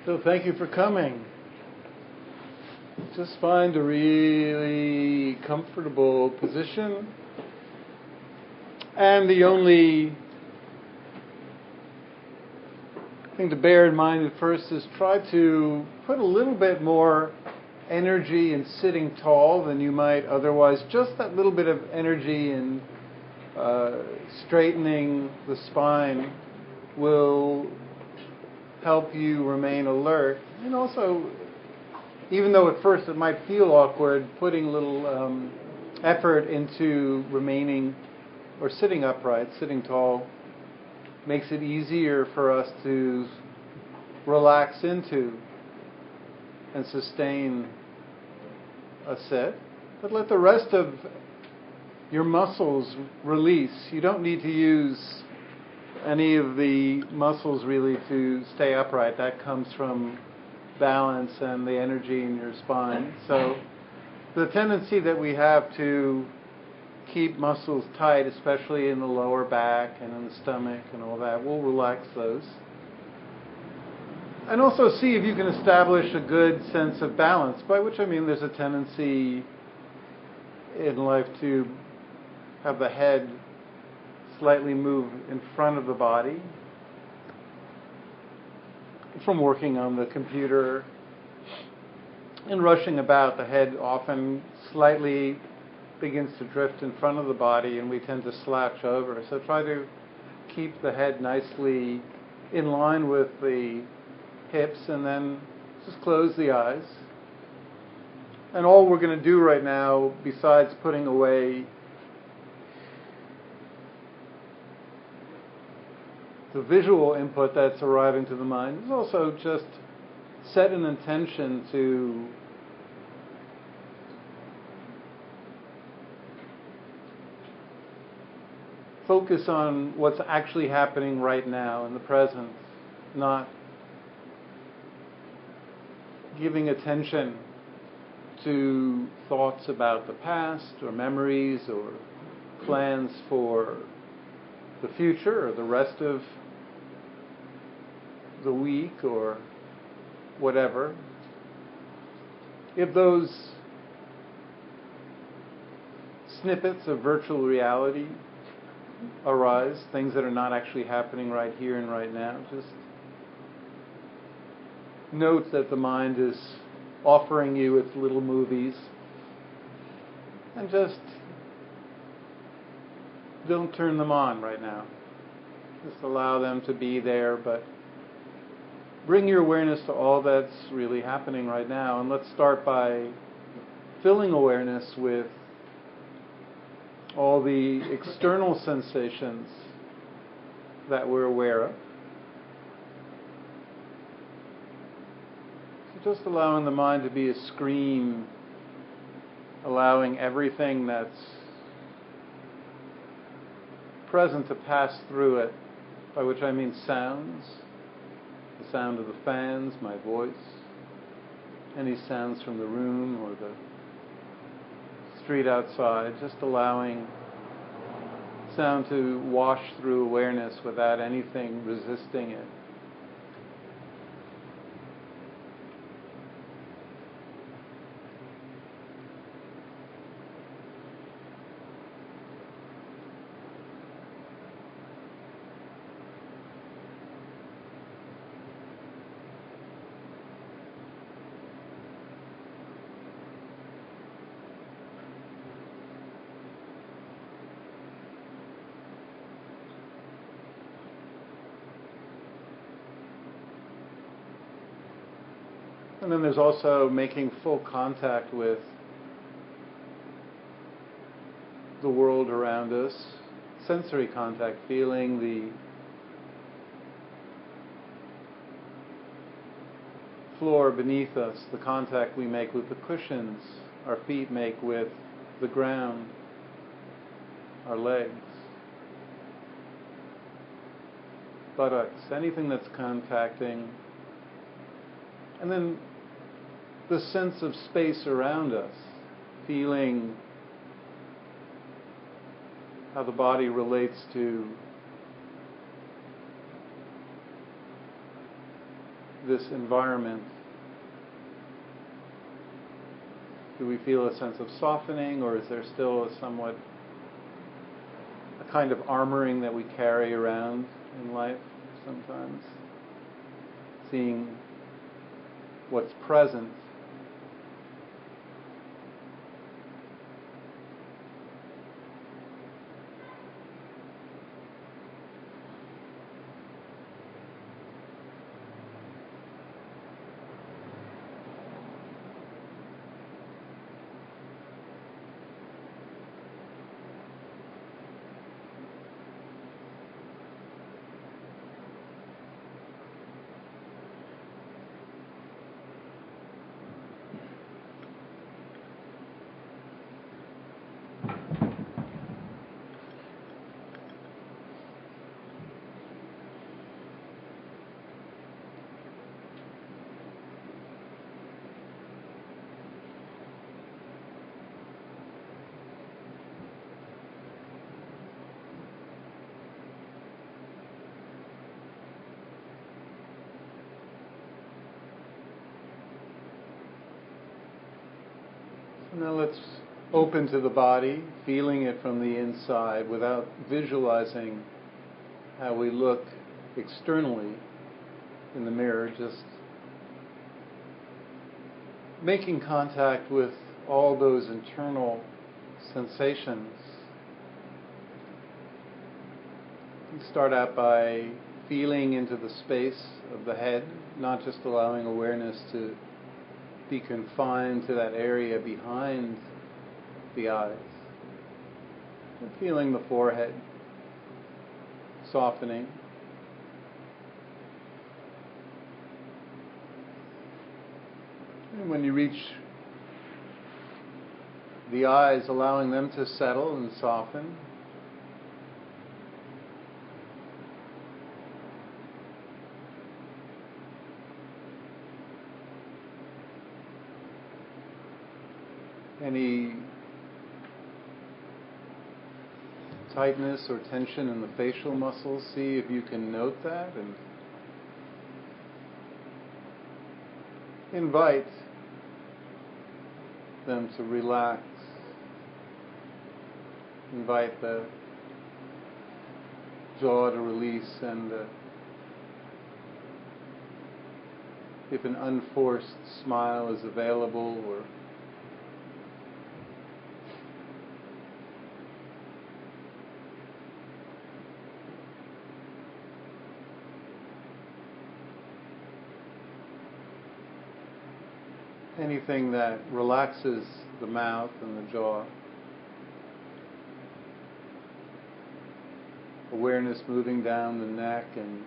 So thank you for coming. Just find a really comfortable position. And the only thing to bear in mind at first is try to put a little bit more energy in sitting tall than you might otherwise. Just that little bit of energy in straightening the spine will help you remain alert. And also, even though at first it might feel awkward, putting a little effort into remaining or sitting upright, sitting tall, makes it easier for us to relax into and sustain a sit. But let the rest of your muscles release. You don't need to use any of the muscles really to stay upright. That comes from balance and the energy in your spine. So the tendency that we have to keep muscles tight, especially in the lower back and in the stomach and all that, we'll relax those. And also see if you can establish a good sense of balance, by which I mean there's a tendency in life to have the head slightly move in front of the body. From working on the computer and rushing about, the head often slightly begins to drift in front of the body and we tend to slouch over. So try to keep the head nicely in line with the hips and then just close the eyes. And all we're going to do right now, besides putting away the visual input that's arriving to the mind, is also just set an intention to focus on what's actually happening right now in the present, not giving attention to thoughts about the past or memories or plans for the future or the rest of the week or whatever. If those snippets of virtual reality arise, things that are not actually happening right here and right now, just note that the mind is offering you its little movies, and just don't turn them on right now. Just allow them to be there, but bring your awareness to all that's really happening right now. And let's start by filling awareness with all the external sensations that we're aware of. So just allowing the mind to be a screen, allowing everything that's present to pass through it, by which I mean sounds, the sound of the fans, my voice, any sounds from the room or the street outside, just allowing sound to wash through awareness without anything resisting it. And then there's also making full contact with the world around us, sensory contact, feeling the floor beneath us, the contact we make with the cushions our feet make with the ground, our legs, buttocks, anything that's contacting. And then the sense of space around us, feeling how the body relates to this environment, do we feel a sense of softening, or is there still a kind of armoring that we carry around in life sometimes? Seeing what's present. Now let's open to the body, feeling it from the inside without visualizing how we look externally in the mirror, just making contact with all those internal sensations. You start out by feeling into the space of the head, not just allowing awareness to be confined to that area behind the eyes. And feeling the forehead softening. And when you reach the eyes, allowing them to settle and soften. Any tightness or tension in the facial muscles, see if you can note that, and invite them to relax. Invite the jaw to release, and if an unforced smile is available, or anything that relaxes the mouth and the jaw. Awareness moving down the neck and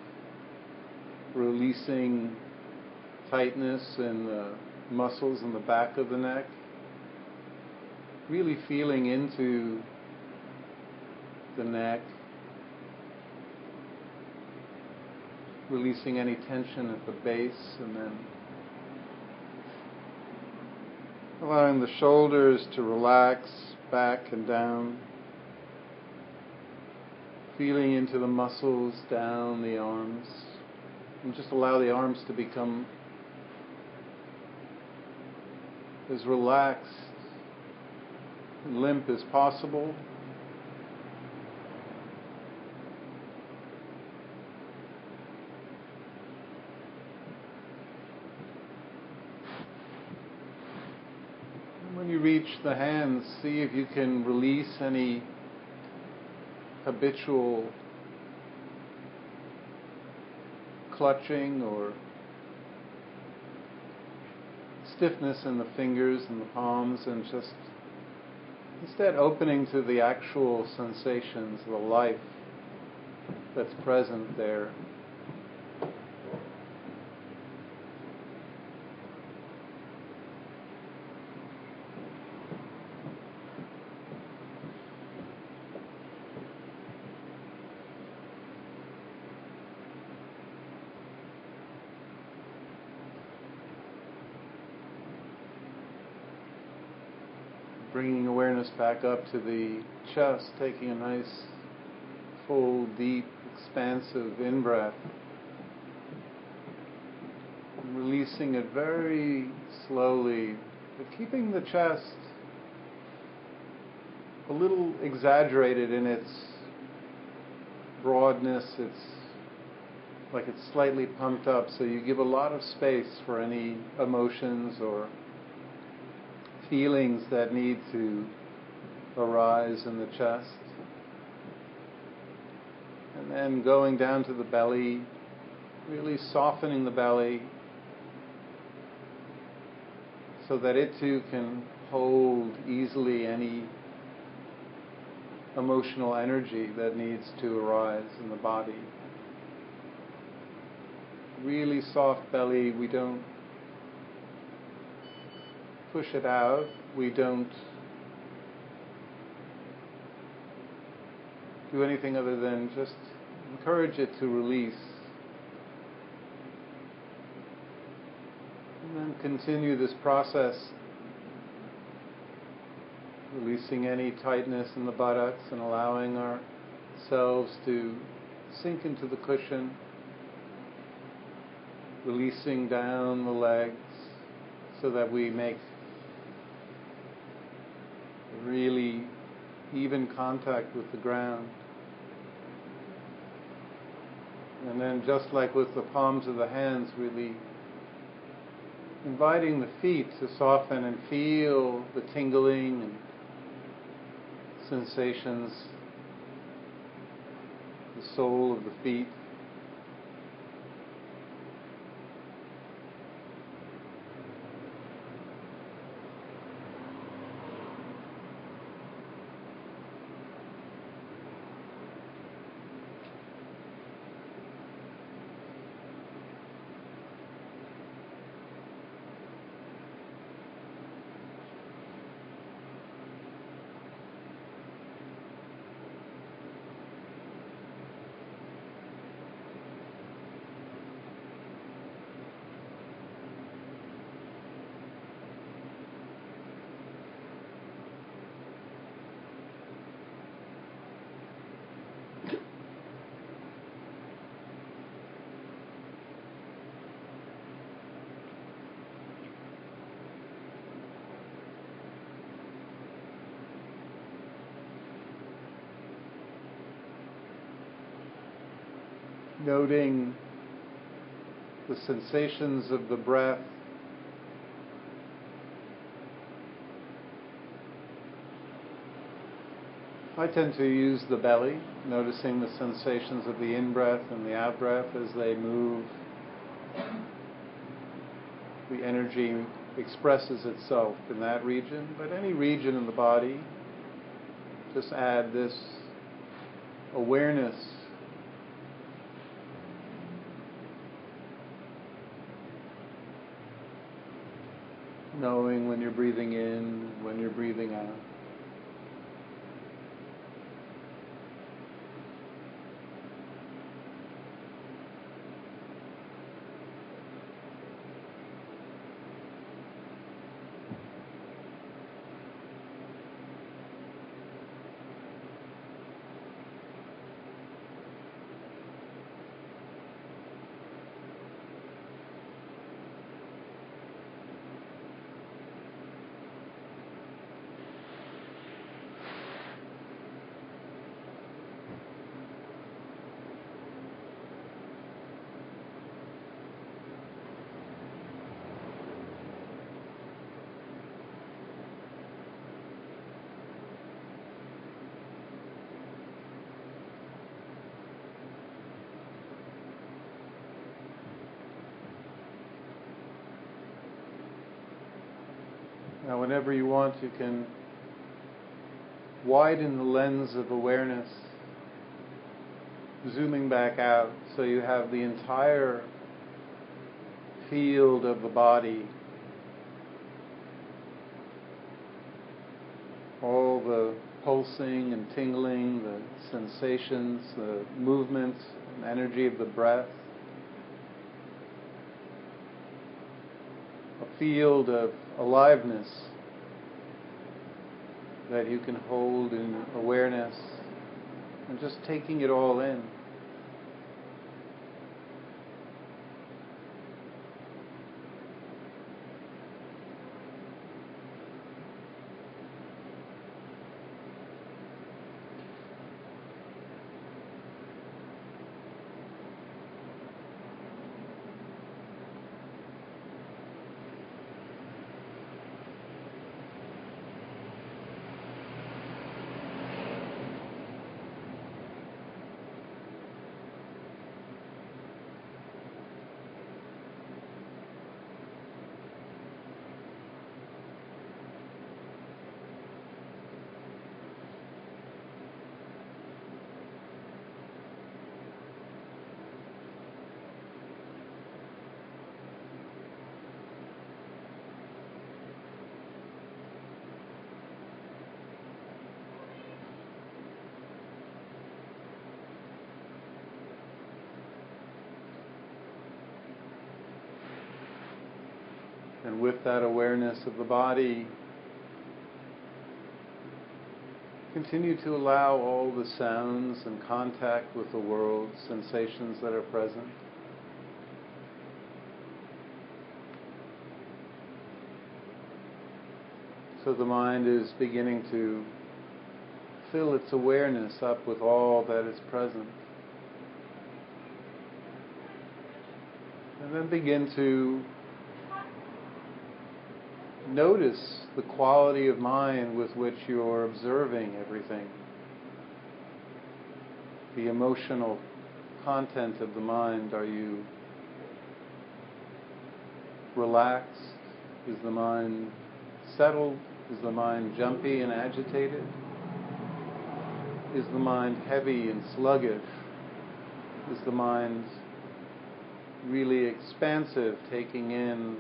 releasing tightness in the muscles in the back of the neck. Really feeling into the neck. Releasing any tension at the base, and then allowing the shoulders to relax back and down. Feeling into the muscles down the arms. And just allow the arms to become as relaxed and limp as possible. When you reach the hands, see if you can release any habitual clutching or stiffness in the fingers and the palms, and just instead opening to the actual sensations, the life that's present there. Bringing awareness back up to the chest, taking a nice, full, deep, expansive in-breath. releasing it very slowly, but keeping the chest a little exaggerated in its broadness. It's like it's slightly pumped up, so you give a lot of space for any emotions or feelings that need to arise in the chest. And then going down to the belly, really softening the belly so that it too can hold easily any emotional energy that needs to arise in the body. Really soft belly. We don't push it out. We don't do anything other than just encourage it to release. And then continue this process, releasing any tightness in the buttocks and allowing ourselves to sink into the cushion, releasing down the legs so that we make really even contact with the ground. And then just like with the palms of the hands, really inviting the feet to soften and feel the tingling and sensations, the sole of the feet. Noting the sensations of the breath, I tend to use the belly, noticing the sensations of the in-breath and the out-breath as they move. The energy expresses itself in that region, but any region in the body, just add this awareness. Knowing when you're breathing in, when you're breathing out. Now, whenever you want, you can widen the lens of awareness, zooming back out so you have the entire field of the body, all the pulsing and tingling, the sensations, the movement and energy of the breath. A field of aliveness that you can hold in awareness and just taking it all in. And with that awareness of the body, continue to allow all the sounds and contact with the world, sensations that are present. So the mind is beginning to fill its awareness up with all that is present. And then begin to notice the quality of mind with which you're observing everything. The emotional content of the mind. Are you relaxed? Is the mind settled? Is the mind jumpy and agitated? Is the mind heavy and sluggish? Is the mind really expansive, taking in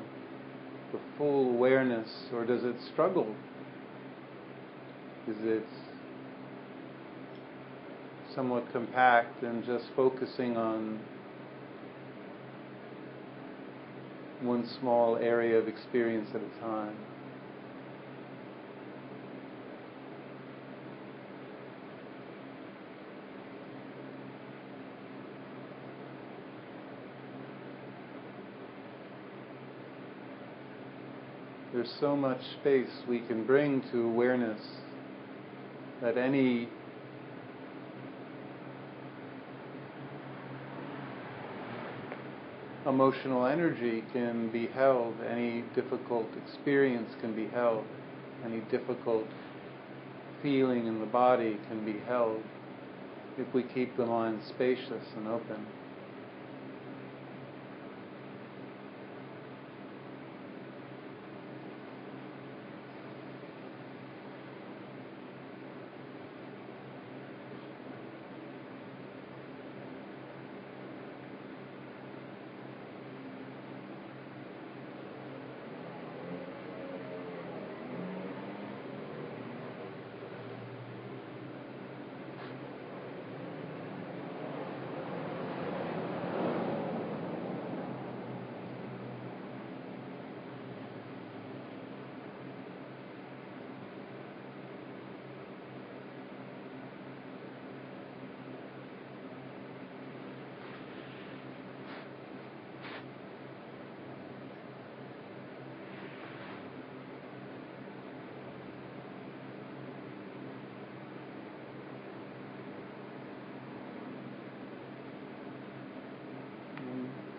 the full awareness, or does it struggle? Is it somewhat compact and just focusing on one small area of experience at a time? There's so much space we can bring to awareness that any emotional energy can be held, any difficult experience can be held, any difficult feeling in the body can be held if we keep the mind spacious and open.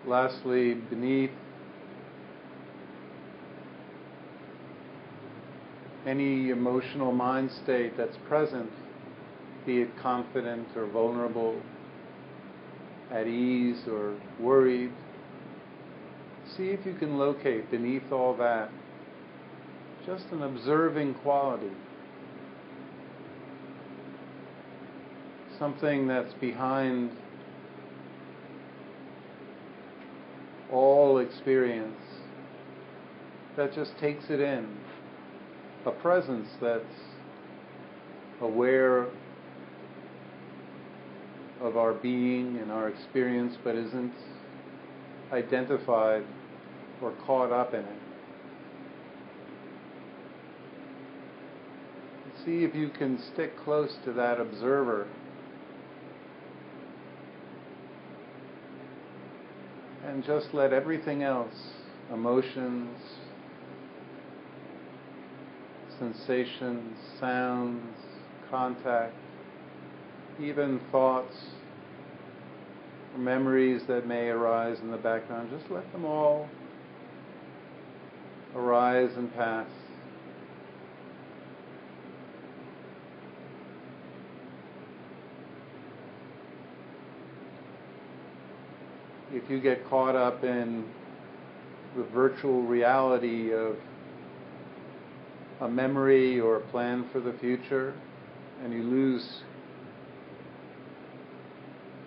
Lastly, beneath any emotional mind state that's present, be it confident or vulnerable, at ease or worried, see if you can locate beneath all that just an observing quality, something that's behind all experience, that just takes it in, a presence that's aware of our being and our experience but isn't identified or caught up in it. See if you can stick close to that observer and just let everything else, emotions, sensations, sounds, contact, even thoughts or memories that may arise in the background, just let them all arise and pass. If you get caught up in the virtual reality of a memory or a plan for the future, and you lose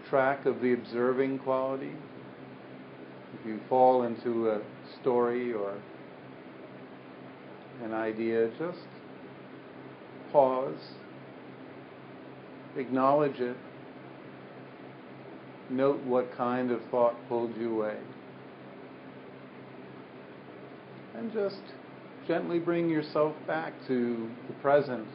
track of the observing quality, if you fall into a story or an idea, just pause, acknowledge it, note what kind of thought pulled you away. And just gently bring yourself back to the present,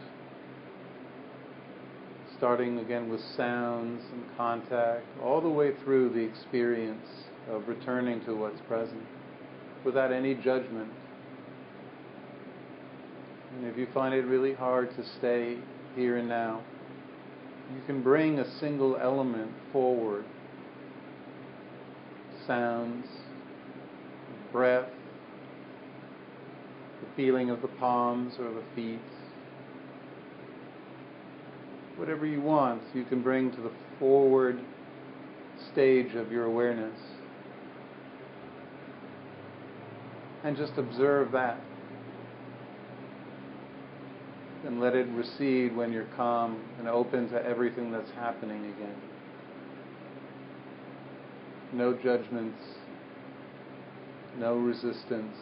starting again with sounds and contact, all the way through the experience of returning to what's present, without any judgment. And if you find it really hard to stay here and now, you can bring a single element forward. Sounds, breath, the feeling of the palms or the feet. Whatever you want, you can bring to the forward stage of your awareness. And just observe that. And let it recede when you're calm and open to everything that's happening again. No judgments, no resistance,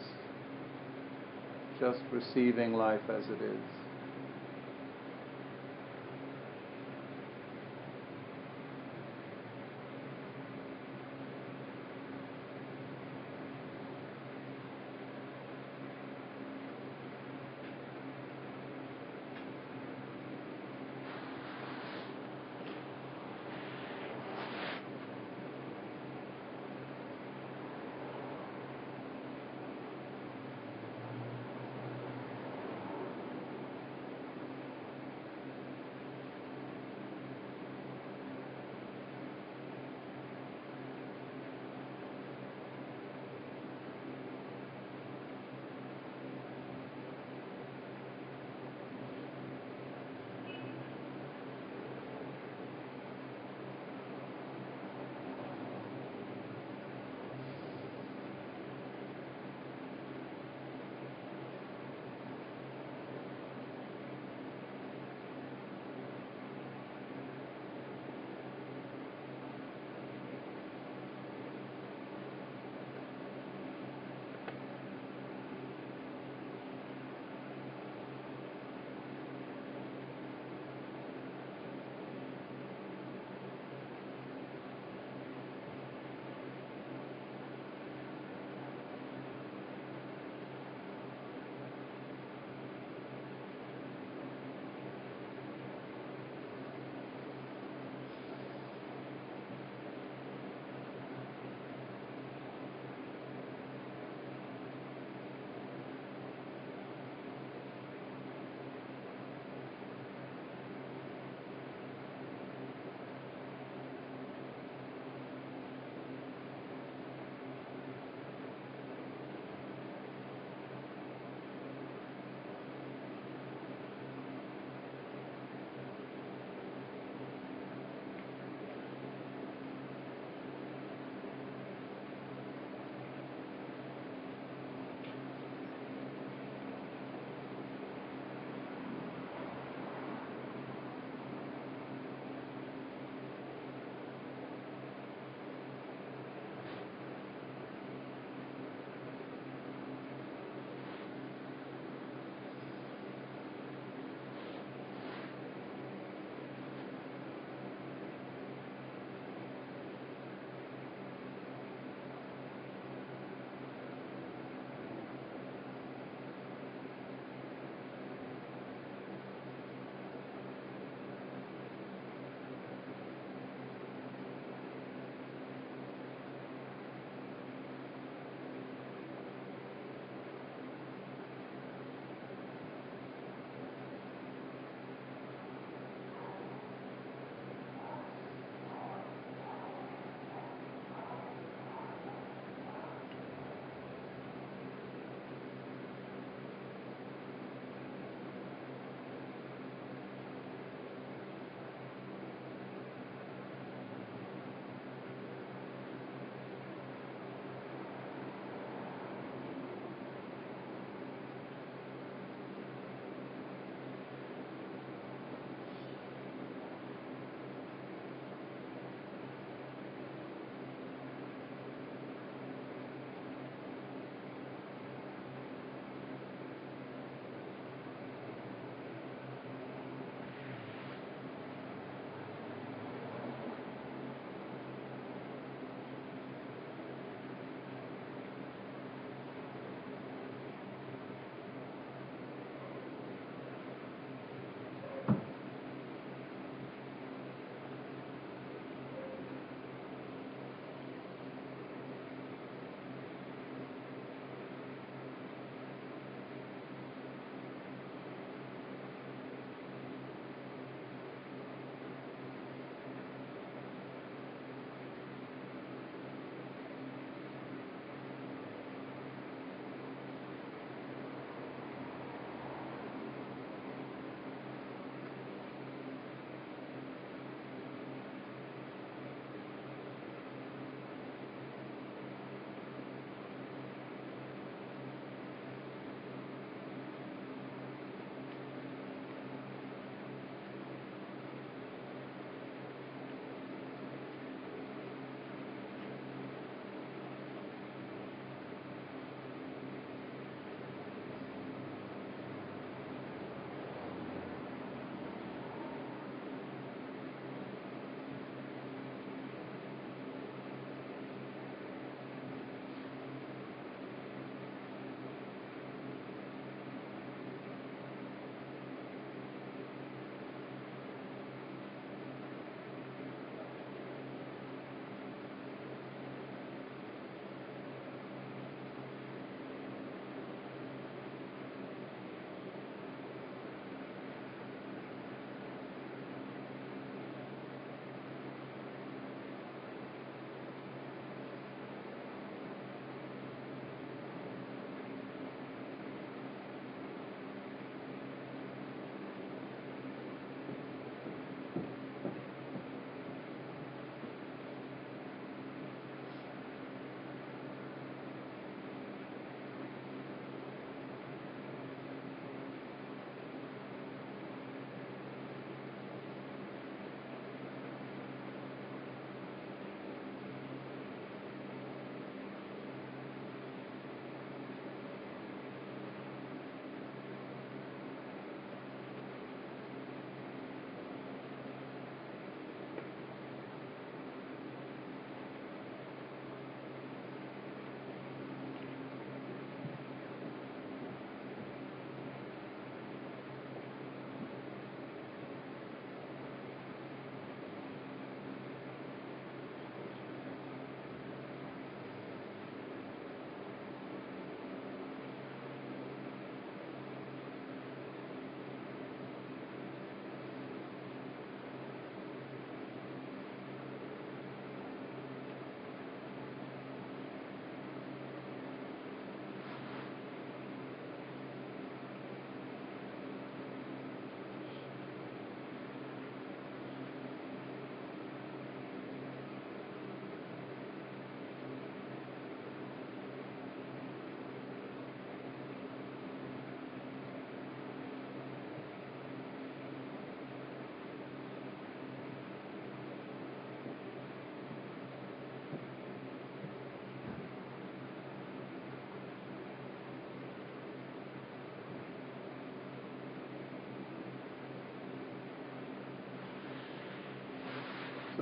just receiving life as it is.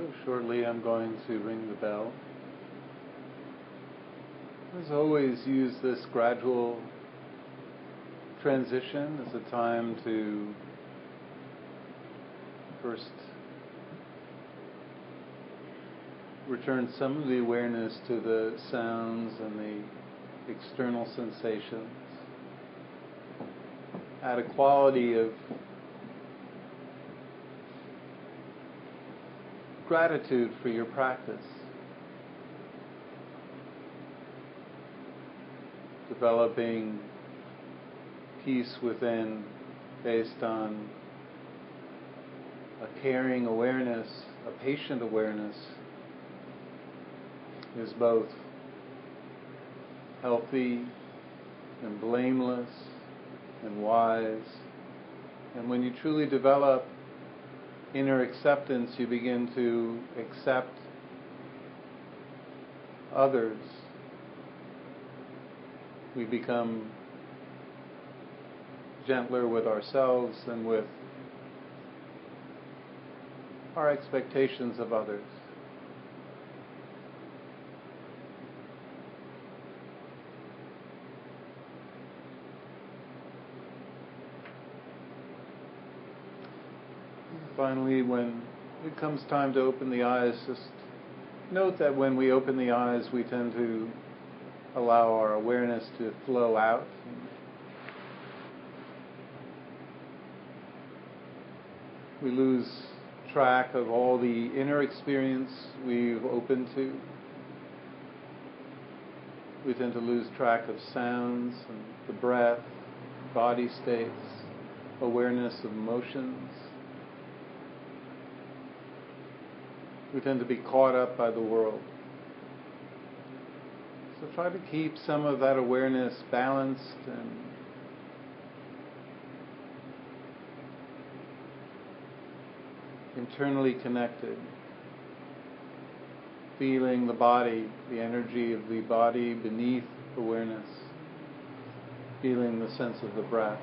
So shortly I'm going to ring the bell. As always, use this gradual transition as a time to first return some of the awareness to the sounds and the external sensations. Add a quality of gratitude for your practice. Developing peace within based on a caring awareness, a patient awareness, is both healthy and blameless and wise. And when you truly develop inner acceptance, you begin to accept others. We become gentler with ourselves and with our expectations of others. Finally, when it comes time to open the eyes, just note that when we open the eyes, we tend to allow our awareness to flow out. We lose track of all the inner experience we've opened to. We tend to lose track of sounds and the breath, body states, awareness of emotions. We tend to be caught up by the world. So try to keep some of that awareness balanced and internally connected. Feeling the body, the energy of the body beneath awareness. Feeling the sense of the breath.